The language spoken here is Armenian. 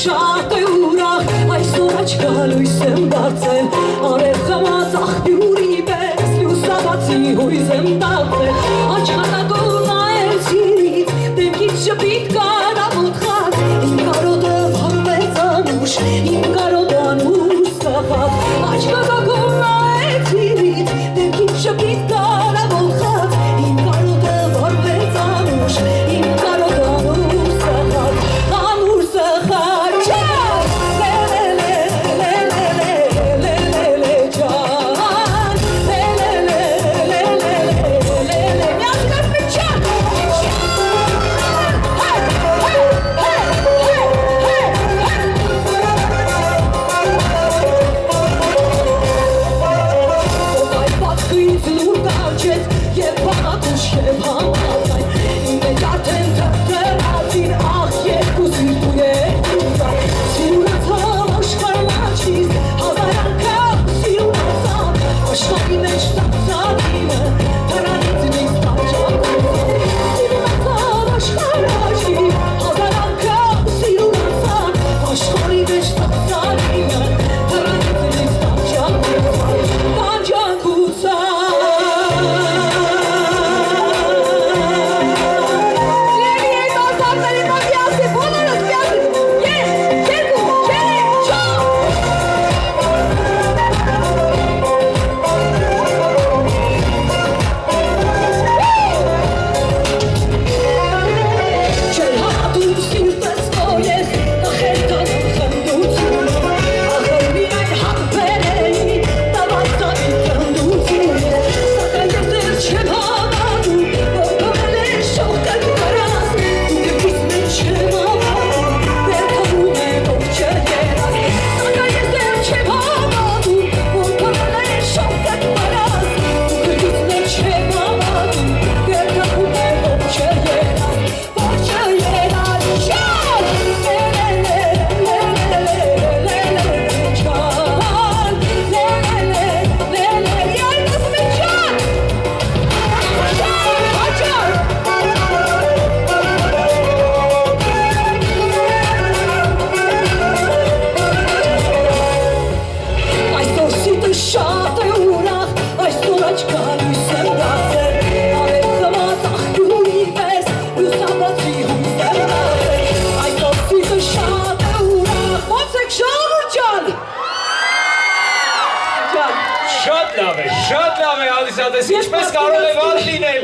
շատ է ուրախ, այսօր աչքալույս եմ դարձել, արև խմած աղբյուրի պես, լուսաբացի հույզ եմ դարձել, աչքատակով նայել սիրից, դեմքից շպիտ կարամոտ խած, իմ կարոտը վարվեց անուշ, իմ կարոտը անուշ սախած, աչքատակով նայել սիրից, դեմքից շպիտ կարամոտ խած, իմ կարոտը վարվեց անուշ, իմ կարոտը անուշ սախած, անուշ սախած, չան, լե-լե-լե-լե-լե-լե-լե-լե չան, լե-լե-լե-լե-լե-լե-լե-լե, միացնած մի չան, Ինձ լուր դարջեց և բանատուշ և համազայն Իմ մեջ արդեն թրթրացին աղ երկու սիրտ ու երկուզան Սիրունացավ աշխարհնաչիս հազար անգամ սիրունացավ Աշխարհի մեջ տացավ իմը թրանից ինձ տանջակուզան Սիրունացավ աշխարհնաչիս հազար անգամ սիրունացավ Աշխարհի մեջ տացավ իմը թրանից ինձ տանջակուզան Շատ է ուրախ, այսօր աչքալույս եմ դարձել, արև խմած աղբյուրի պես, լուսաբացի հույս եմ դարձել, այսօր սիրտը շատ է ուրախ, ո՞նց եք Շահավոր ջան։ Շատ լավ է, Ալիսա, ինչպես կարող է վատ լինել։